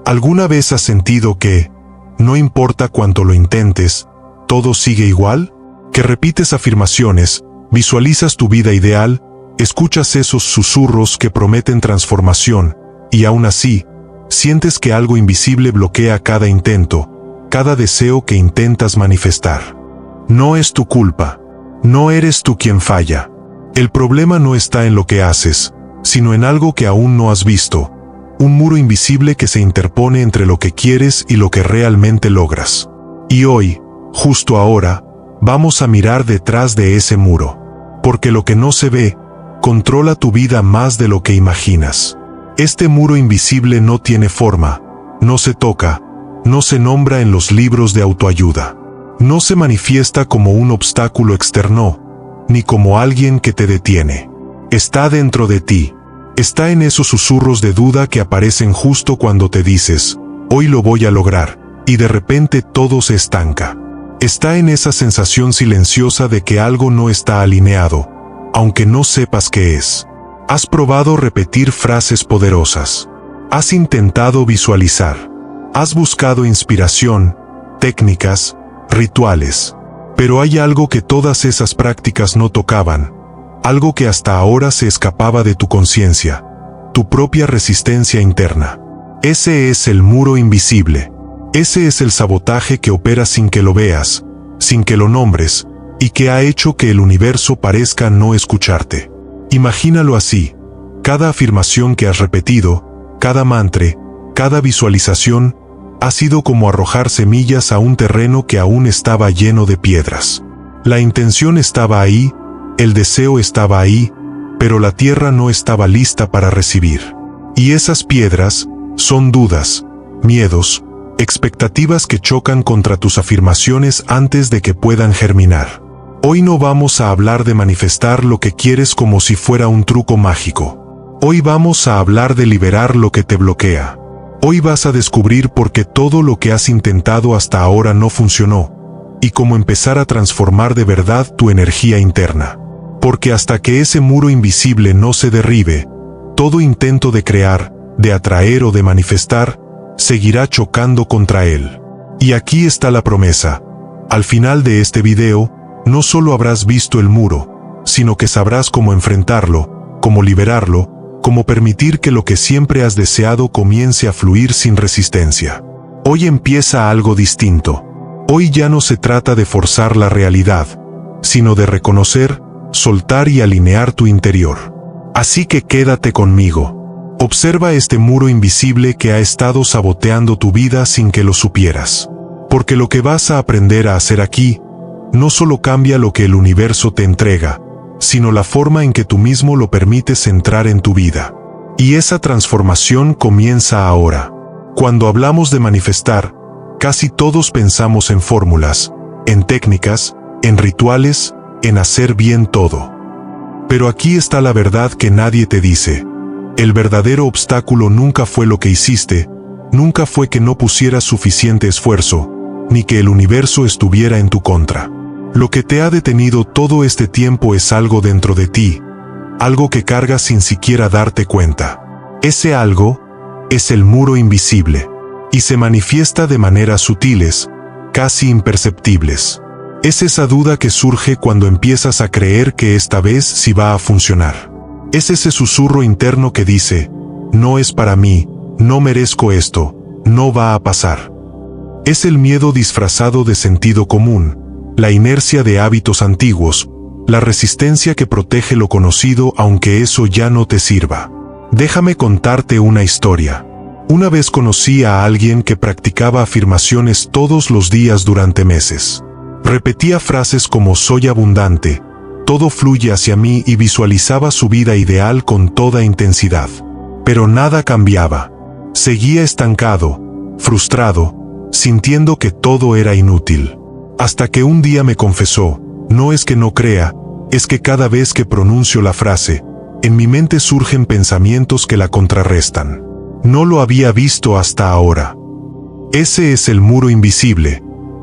¿Alguna vez has sentido que, no importa cuánto lo intentes, todo sigue igual? Que repites afirmaciones, visualizas tu vida ideal, escuchas esos susurros que prometen transformación, y aún así, sientes que algo invisible bloquea cada intento, cada deseo que intentas manifestar. No es tu culpa. No eres tú quien falla. El problema no está en lo que haces, sino en algo que aún no has visto, un muro invisible que se interpone entre lo que quieres y lo que realmente logras. Y hoy, justo ahora, vamos a mirar detrás de ese muro, porque lo que no se ve, controla tu vida más de lo que imaginas. Este muro invisible no tiene forma, no se toca, no se nombra en los libros de autoayuda. No se manifiesta como un obstáculo externo, ni como alguien que te detiene. Está dentro de ti. Está en esos susurros de duda que aparecen justo cuando te dices, hoy lo voy a lograr, y de repente todo se estanca. Está en esa sensación silenciosa de que algo no está alineado, aunque no sepas qué es. Has probado repetir frases poderosas. Has intentado visualizar. Has buscado inspiración, técnicas, rituales. Pero hay algo que todas esas prácticas no tocaban, algo que hasta ahora se escapaba de tu conciencia, tu propia resistencia interna. Ese es el muro invisible. Ese es el sabotaje que opera sin que lo veas, sin que lo nombres, y que ha hecho que el universo parezca no escucharte. Imagínalo así: cada afirmación que has repetido, cada mantra, cada visualización, ha sido como arrojar semillas a un terreno que aún estaba lleno de piedras. La intención estaba ahí, el deseo estaba ahí, pero la tierra no estaba lista para recibir. Y esas piedras son dudas, miedos, expectativas que chocan contra tus afirmaciones antes de que puedan germinar. Hoy no vamos a hablar de manifestar lo que quieres como si fuera un truco mágico. Hoy vamos a hablar de liberar lo que te bloquea. Hoy vas a descubrir por qué todo lo que has intentado hasta ahora no funcionó, y cómo empezar a transformar de verdad tu energía interna. Porque hasta que ese muro invisible no se derribe, todo intento de crear, de atraer o de manifestar, seguirá chocando contra él. Y aquí está la promesa. Al final de este video, no solo habrás visto el muro, sino que sabrás cómo enfrentarlo, cómo liberarlo, cómo permitir que lo que siempre has deseado comience a fluir sin resistencia. Hoy empieza algo distinto. Hoy ya no se trata de forzar la realidad, sino de reconocer, soltar y alinear tu interior. Así que quédate conmigo. Observa este muro invisible que ha estado saboteando tu vida sin que lo supieras. Porque lo que vas a aprender a hacer aquí, no solo cambia lo que el universo te entrega, sino la forma en que tú mismo lo permites entrar en tu vida. Y esa transformación comienza ahora. Cuando hablamos de manifestar, casi todos pensamos en fórmulas, en técnicas, en rituales, en hacer bien todo. Pero aquí está la verdad que nadie te dice. El verdadero obstáculo nunca fue lo que hiciste, nunca fue que no pusieras suficiente esfuerzo, ni que el universo estuviera en tu contra. Lo que te ha detenido todo este tiempo es algo dentro de ti, algo que cargas sin siquiera darte cuenta. Ese algo es el muro invisible, y se manifiesta de maneras sutiles, casi imperceptibles. Es esa duda que surge cuando empiezas a creer que esta vez sí va a funcionar. Es ese susurro interno que dice, no es para mí, no merezco esto, no va a pasar. Es el miedo disfrazado de sentido común, la inercia de hábitos antiguos, la resistencia que protege lo conocido aunque eso ya no te sirva. Déjame contarte una historia. Una vez conocí a alguien que practicaba afirmaciones todos los días durante meses. Repetía frases como soy abundante, todo fluye hacia mí y visualizaba su vida ideal con toda intensidad. Pero nada cambiaba. Seguía estancado, frustrado, sintiendo que todo era inútil. Hasta que un día me confesó, no es que no crea, es que cada vez que pronuncio la frase, en mi mente surgen pensamientos que la contrarrestan. No lo había visto hasta ahora. Ese es el muro invisible,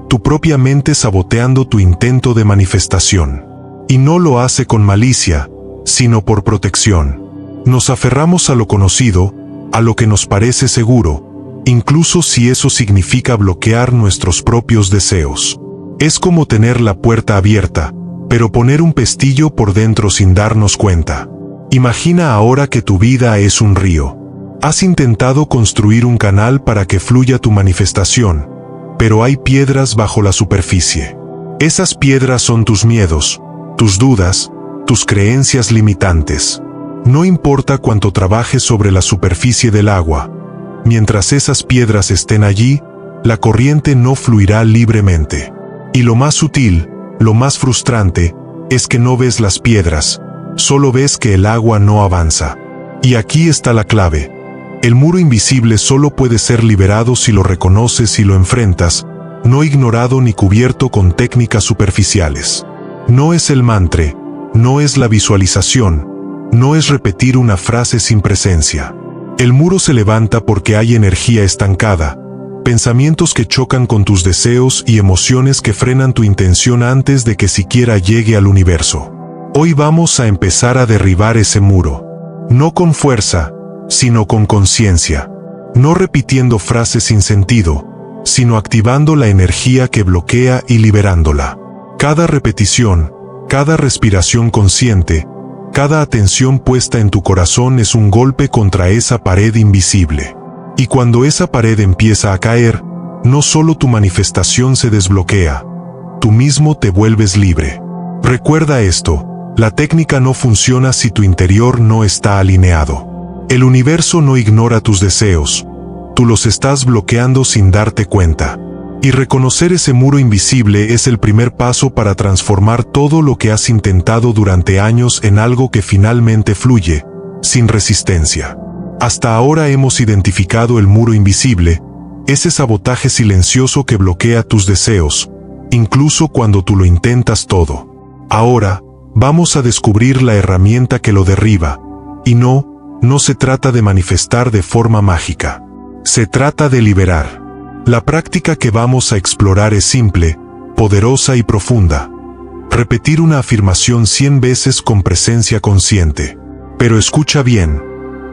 tu propia mente saboteando tu intento de manifestación. Y no lo hace con malicia, sino por protección. Nos aferramos a lo conocido, a lo que nos parece seguro, incluso si eso significa bloquear nuestros propios deseos. Es como tener la puerta abierta, pero poner un pestillo por dentro sin darnos cuenta. Imagina ahora que tu vida es un río. Has intentado construir un canal para que fluya tu manifestación, pero hay piedras bajo la superficie. Esas piedras son tus miedos, tus dudas, tus creencias limitantes. No importa cuánto trabajes sobre la superficie del agua, mientras esas piedras estén allí, la corriente no fluirá libremente. Y lo más sutil, lo más frustrante, es que no ves las piedras, solo ves que el agua no avanza. Y aquí está la clave. El muro invisible solo puede ser liberado si lo reconoces y lo enfrentas, no ignorado ni cubierto con técnicas superficiales. No es el mantra, no es la visualización, no es repetir una frase sin presencia. El muro se levanta porque hay energía estancada, pensamientos que chocan con tus deseos y emociones que frenan tu intención antes de que siquiera llegue al universo. Hoy vamos a empezar a derribar ese muro, no con fuerza, sino con conciencia, no repitiendo frases sin sentido, sino activando la energía que bloquea y liberándola. Cada repetición, cada respiración consciente, cada atención puesta en tu corazón es un golpe contra esa pared invisible. Y cuando esa pared empieza a caer, no solo tu manifestación se desbloquea, tú mismo te vuelves libre. Recuerda esto, la técnica no funciona si tu interior no está alineado. El universo no ignora tus deseos, tú los estás bloqueando sin darte cuenta. Y reconocer ese muro invisible es el primer paso para transformar todo lo que has intentado durante años en algo que finalmente fluye, sin resistencia. Hasta ahora hemos identificado el muro invisible, ese sabotaje silencioso que bloquea tus deseos, incluso cuando tú lo intentas todo. Ahora, vamos a descubrir la herramienta que lo derriba, y no se trata de manifestar de forma mágica. Se trata de liberar. La práctica que vamos a explorar es simple, poderosa y profunda. Repetir una afirmación 100 veces con presencia consciente. Pero escucha bien,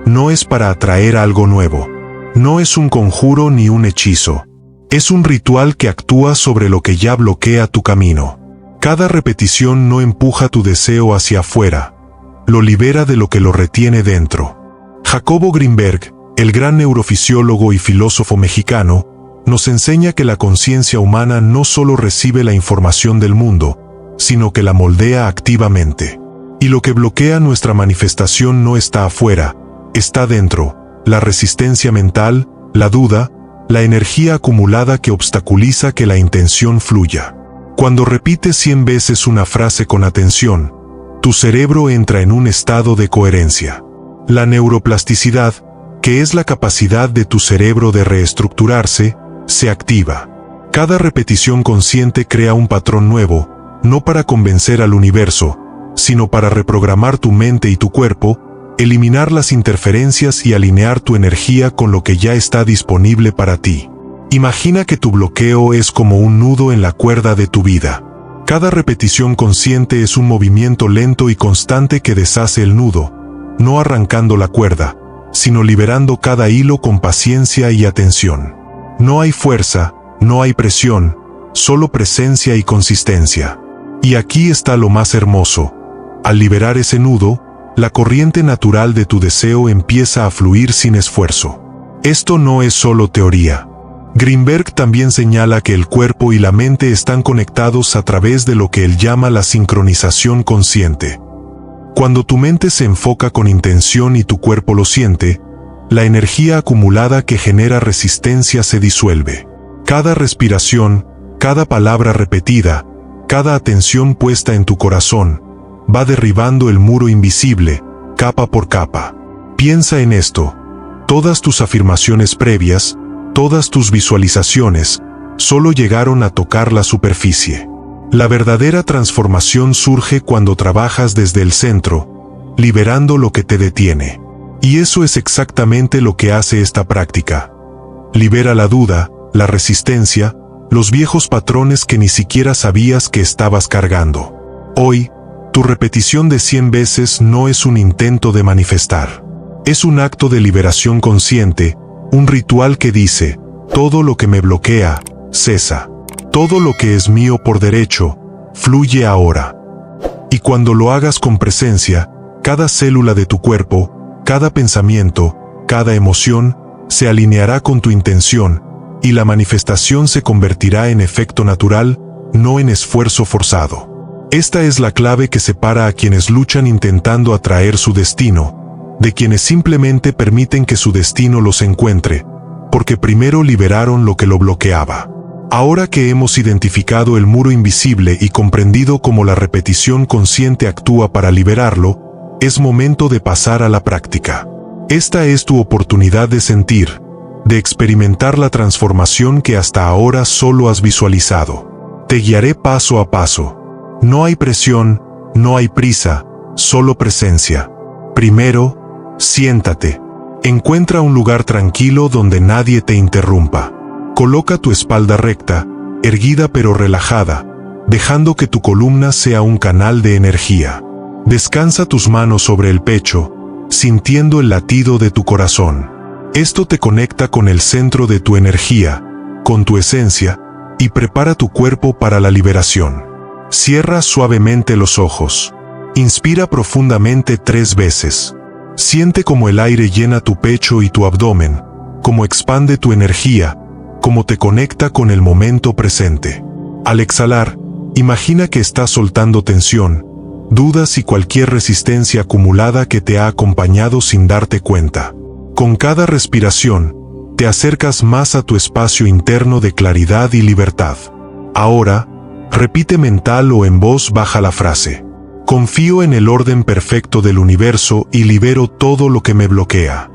no es para atraer algo nuevo. No es un conjuro ni un hechizo. Es un ritual que actúa sobre lo que ya bloquea tu camino. Cada repetición no empuja tu deseo hacia afuera, lo libera de lo que lo retiene dentro. Jacobo Greenberg, el gran neurofisiólogo y filósofo mexicano, nos enseña que la conciencia humana no solo recibe la información del mundo, sino que la moldea activamente. Y lo que bloquea nuestra manifestación no está afuera, está dentro, la resistencia mental, la duda, la energía acumulada que obstaculiza que la intención fluya. Cuando repites 100 veces una frase con atención, tu cerebro entra en un estado de coherencia. La neuroplasticidad, que es la capacidad de tu cerebro de reestructurarse, se activa. Cada repetición consciente crea un patrón nuevo, no para convencer al universo, sino para reprogramar tu mente y tu cuerpo, eliminar las interferencias y alinear tu energía con lo que ya está disponible para ti. Imagina que tu bloqueo es como un nudo en la cuerda de tu vida. Cada repetición consciente es un movimiento lento y constante que deshace el nudo, no arrancando la cuerda, sino liberando cada hilo con paciencia y atención. No hay fuerza, no hay presión, solo presencia y consistencia. Y aquí está lo más hermoso. Al liberar ese nudo, la corriente natural de tu deseo empieza a fluir sin esfuerzo. Esto no es solo teoría. Greenberg también señala que el cuerpo y la mente están conectados a través de lo que él llama la sincronización consciente. Cuando tu mente se enfoca con intención y tu cuerpo lo siente, la energía acumulada que genera resistencia se disuelve. Cada respiración, cada palabra repetida, cada atención puesta en tu corazón, va derribando el muro invisible, capa por capa. Piensa en esto. Todas tus afirmaciones previas, todas tus visualizaciones, solo llegaron a tocar la superficie. La verdadera transformación surge cuando trabajas desde el centro, liberando lo que te detiene. Y eso es exactamente lo que hace esta práctica. Libera la duda, la resistencia, los viejos patrones que ni siquiera sabías que estabas cargando. Hoy, tu repetición de 100 veces no es un intento de manifestar. Es un acto de liberación consciente, Un ritual que dice: todo lo que me bloquea, cesa. Todo lo que es mío por derecho, fluye ahora. Y cuando lo hagas con presencia, cada célula de tu cuerpo, cada pensamiento, cada emoción, se alineará con tu intención, y la manifestación se convertirá en efecto natural, no en esfuerzo forzado. Esta es la clave que separa a quienes luchan intentando atraer su destino, de quienes simplemente permiten que su destino los encuentre, porque primero liberaron lo que lo bloqueaba. Ahora que hemos identificado el muro invisible y comprendido cómo la repetición consciente actúa para liberarlo, es momento de pasar a la práctica. Esta es tu oportunidad de sentir, de experimentar la transformación que hasta ahora solo has visualizado. Te guiaré paso a paso. No hay presión, no hay prisa, solo presencia. Primero, siéntate. Encuentra un lugar tranquilo donde nadie te interrumpa. Coloca tu espalda recta, erguida pero relajada, dejando que tu columna sea un canal de energía. Descansa tus manos sobre el pecho, sintiendo el latido de tu corazón. Esto te conecta con el centro de tu energía, con tu esencia, y prepara tu cuerpo para la liberación. Cierra suavemente los ojos. Inspira profundamente 3 veces. Siente cómo el aire llena tu pecho y tu abdomen, cómo expande tu energía, cómo te conecta con el momento presente. Al exhalar, imagina que estás soltando tensión, dudas y cualquier resistencia acumulada que te ha acompañado sin darte cuenta. Con cada respiración, te acercas más a tu espacio interno de claridad y libertad. Ahora, repite mental o en voz baja la frase: confío en el orden perfecto del universo y libero todo lo que me bloquea.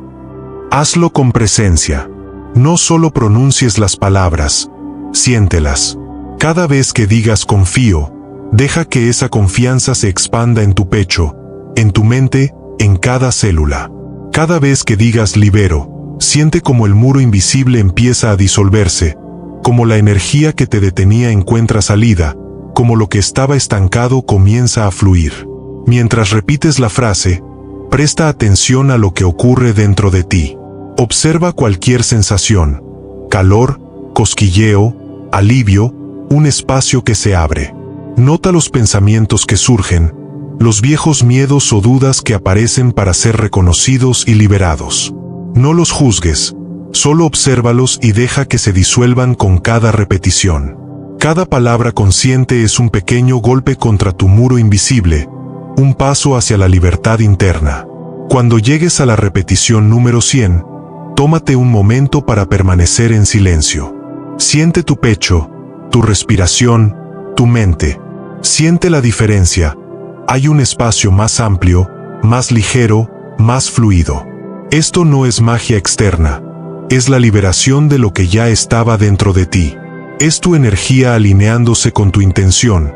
Hazlo con presencia. No solo pronuncies las palabras, siéntelas. Cada vez que digas confío, deja que esa confianza se expanda en tu pecho, en tu mente, en cada célula. Cada vez que digas libero, siente como el muro invisible empieza a disolverse, como la energía que te detenía encuentra salida, como lo que estaba estancado comienza a fluir. Mientras repites la frase, presta atención a lo que ocurre dentro de ti. Observa cualquier sensación: calor, cosquilleo, alivio, un espacio que se abre. Nota los pensamientos que surgen, los viejos miedos o dudas que aparecen para ser reconocidos y liberados. No los juzgues, solo obsérvalos y deja que se disuelvan con cada repetición. Cada palabra consciente es un pequeño golpe contra tu muro invisible, un paso hacia la libertad interna. Cuando llegues a la repetición número 100, tómate un momento para permanecer en silencio. Siente tu pecho, tu respiración, tu mente. Siente la diferencia. Hay un espacio más amplio, más ligero, más fluido. Esto no es magia externa, es la liberación de lo que ya estaba dentro de ti. Es tu energía alineándose con tu intención,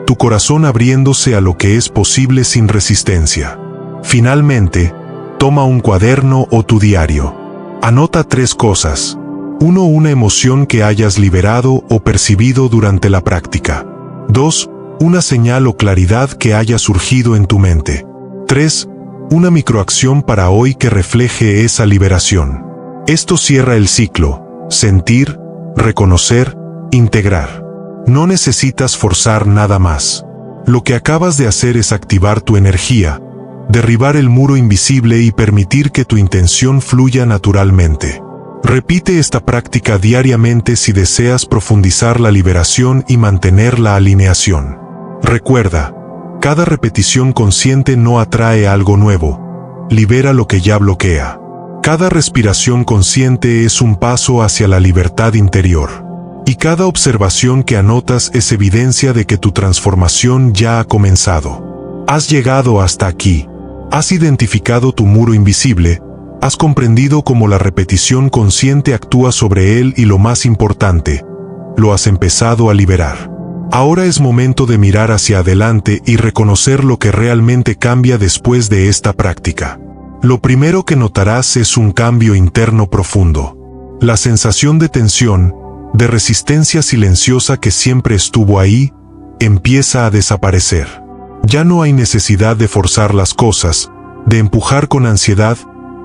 tu corazón abriéndose a lo que es posible sin resistencia. Finalmente, toma un cuaderno o tu diario. Anota 3 cosas. 1. Una emoción que hayas liberado o percibido durante la práctica. 2. Una señal o claridad que haya surgido en tu mente. 3. Una microacción para hoy que refleje esa liberación. Esto cierra el ciclo: sentir, reconocer, integrar. No necesitas forzar nada más. Lo que acabas de hacer es activar tu energía, derribar el muro invisible y permitir que tu intención fluya naturalmente. Repite esta práctica diariamente si deseas profundizar la liberación y mantener la alineación. Recuerda, cada repetición consciente no atrae algo nuevo, libera lo que ya bloquea. Cada respiración consciente es un paso hacia la libertad interior. Y cada observación que anotas es evidencia de que tu transformación ya ha comenzado. Has llegado hasta aquí. Has identificado tu muro invisible, has comprendido cómo la repetición consciente actúa sobre él y lo más importante, lo has empezado a liberar. Ahora es momento de mirar hacia adelante y reconocer lo que realmente cambia después de esta práctica. Lo primero que notarás es un cambio interno profundo. La sensación de tensión, de resistencia silenciosa que siempre estuvo ahí, empieza a desaparecer. Ya no hay necesidad de forzar las cosas, de empujar con ansiedad,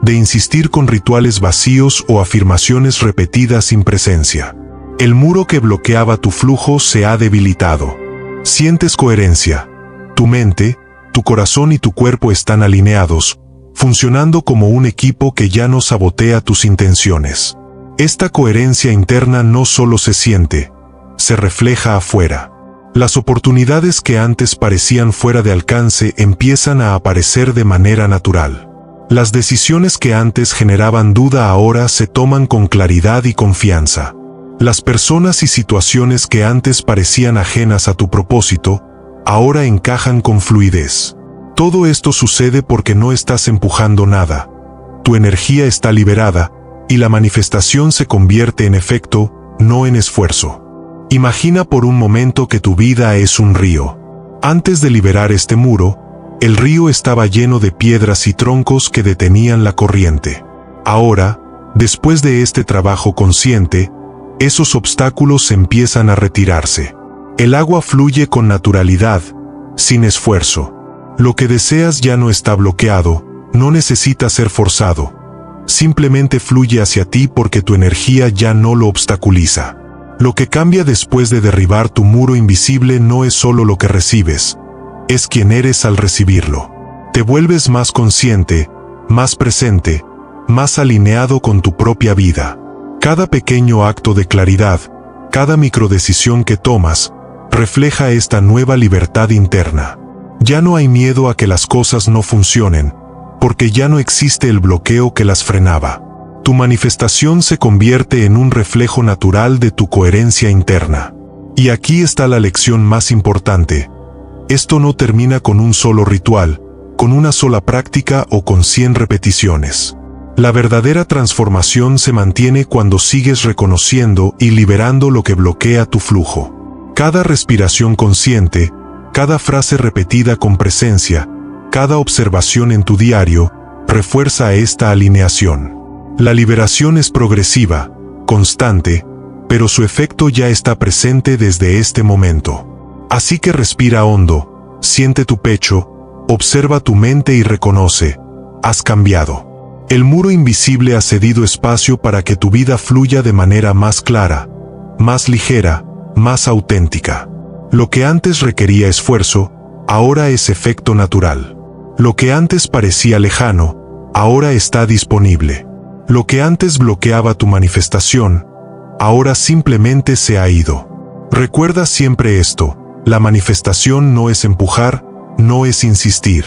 de insistir con rituales vacíos o afirmaciones repetidas sin presencia. El muro que bloqueaba tu flujo se ha debilitado. Sientes coherencia. Tu mente, tu corazón y tu cuerpo están alineados, funcionando como un equipo que ya no sabotea tus intenciones. Esta coherencia interna no solo se siente, se refleja afuera. Las oportunidades que antes parecían fuera de alcance empiezan a aparecer de manera natural. Las decisiones que antes generaban duda ahora se toman con claridad y confianza. Las personas y situaciones que antes parecían ajenas a tu propósito, ahora encajan con fluidez. Todo esto sucede porque no estás empujando nada. Tu energía está liberada, y la manifestación se convierte en efecto, no en esfuerzo. Imagina por un momento que tu vida es un río. Antes de liberar este muro, el río estaba lleno de piedras y troncos que detenían la corriente. Ahora, después de este trabajo consciente, esos obstáculos empiezan a retirarse. El agua fluye con naturalidad, sin esfuerzo. Lo que deseas ya no está bloqueado, no necesita ser forzado. Simplemente fluye hacia ti porque tu energía ya no lo obstaculiza. Lo que cambia después de derribar tu muro invisible no es solo lo que recibes, es quien eres al recibirlo. Te vuelves más consciente, más presente, más alineado con tu propia vida. Cada pequeño acto de claridad, cada microdecisión que tomas, refleja esta nueva libertad interna. Ya no hay miedo a que las cosas no funcionen, porque ya no existe el bloqueo que las frenaba. Tu manifestación se convierte en un reflejo natural de tu coherencia interna. Y aquí está la lección más importante. Esto no termina con un solo ritual, con una sola práctica o con 100 repeticiones. La verdadera transformación se mantiene cuando sigues reconociendo y liberando lo que bloquea tu flujo. Cada respiración consciente, cada frase repetida con presencia, cada observación en tu diario, refuerza esta alineación. La liberación es progresiva, constante, pero su efecto ya está presente desde este momento. Así que respira hondo, siente tu pecho, observa tu mente y reconoce, has cambiado. El muro invisible ha cedido espacio para que tu vida fluya de manera más clara, más ligera, más auténtica. Lo que antes requería esfuerzo, ahora es efecto natural. Lo que antes parecía lejano, ahora está disponible. Lo que antes bloqueaba tu manifestación, ahora simplemente se ha ido. Recuerda siempre esto, la manifestación no es empujar, no es insistir.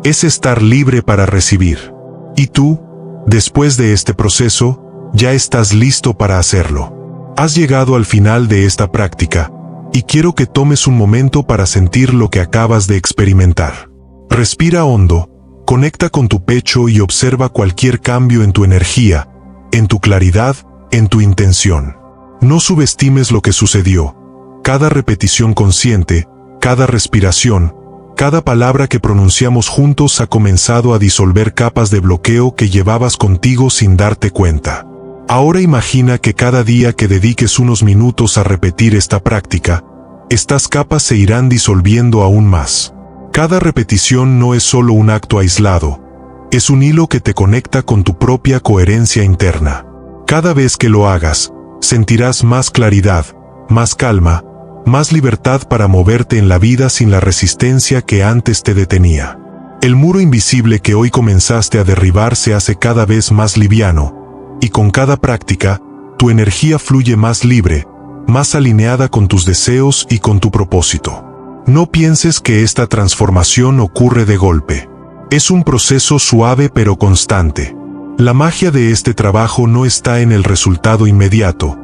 Es estar libre para recibir. Y tú, después de este proceso, ya estás listo para hacerlo. Has llegado al final de esta práctica, y quiero que tomes un momento para sentir lo que acabas de experimentar. Respira hondo, conecta con tu pecho y observa cualquier cambio en tu energía, en tu claridad, en tu intención. No subestimes lo que sucedió. Cada repetición consciente, cada respiración, cada palabra que pronunciamos juntos ha comenzado a disolver capas de bloqueo que llevabas contigo sin darte cuenta. Ahora imagina que cada día que dediques unos minutos a repetir esta práctica, estas capas se irán disolviendo aún más. Cada repetición no es solo un acto aislado, es un hilo que te conecta con tu propia coherencia interna. Cada vez que lo hagas, sentirás más claridad, más calma, más libertad para moverte en la vida sin la resistencia que antes te detenía. El muro invisible que hoy comenzaste a derribar se hace cada vez más liviano, y con cada práctica, tu energía fluye más libre, más alineada con tus deseos y con tu propósito. No pienses que esta transformación ocurre de golpe. Es un proceso suave pero constante. La magia de este trabajo no está en el resultado inmediato,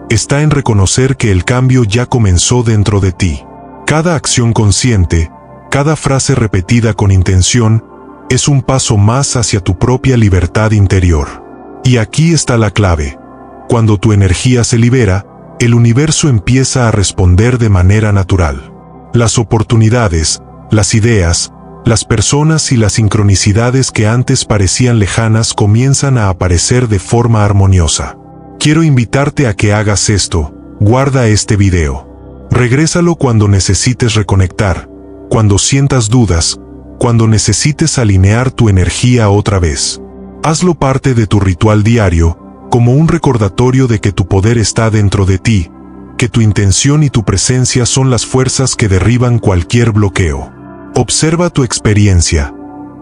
está en reconocer que el cambio ya comenzó dentro de ti. Cada acción consciente, cada frase repetida con intención, es un paso más hacia tu propia libertad interior. Y aquí está la clave. Cuando tu energía se libera, el universo empieza a responder de manera natural. Las oportunidades, las ideas, las personas y las sincronicidades que antes parecían lejanas comienzan a aparecer de forma armoniosa. Quiero invitarte a que hagas esto. Guarda este video. Regrésalo cuando necesites reconectar, cuando sientas dudas, cuando necesites alinear tu energía otra vez. Hazlo parte de tu ritual diario, como un recordatorio de que tu poder está dentro de ti, que tu intención y tu presencia son las fuerzas que derriban cualquier bloqueo. Observa tu experiencia,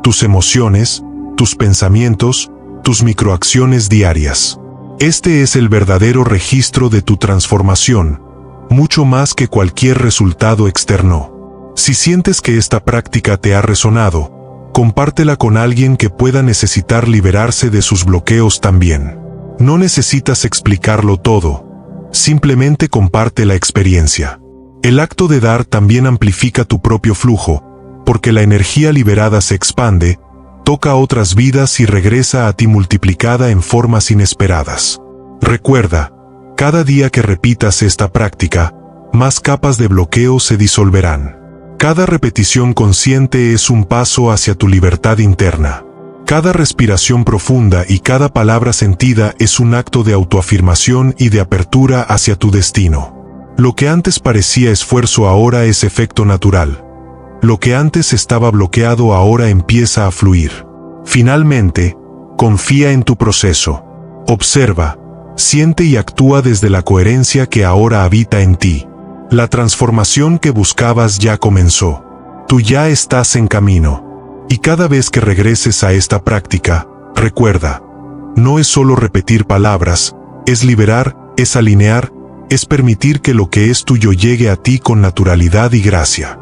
tus emociones, tus pensamientos, tus microacciones diarias. Este es el verdadero registro de tu transformación, mucho más que cualquier resultado externo. Si sientes que esta práctica te ha resonado, compártela con alguien que pueda necesitar liberarse de sus bloqueos también. No necesitas explicarlo todo, simplemente comparte la experiencia. El acto de dar también amplifica tu propio flujo, porque la energía liberada se expande, toca a otras vidas y regresa a ti multiplicada en formas inesperadas. Recuerda, cada día que repitas esta práctica, más capas de bloqueo se disolverán. Cada repetición consciente es un paso hacia tu libertad interna. Cada respiración profunda y cada palabra sentida es un acto de autoafirmación y de apertura hacia tu destino. Lo que antes parecía esfuerzo ahora es efecto natural. Lo que antes estaba bloqueado ahora empieza a fluir. Finalmente, confía en tu proceso. Observa, siente y actúa desde la coherencia que ahora habita en ti. La transformación que buscabas ya comenzó. Tú ya estás en camino. Y cada vez que regreses a esta práctica, recuerda, no es solo repetir palabras, es liberar, es alinear, es permitir que lo que es tuyo llegue a ti con naturalidad y gracia.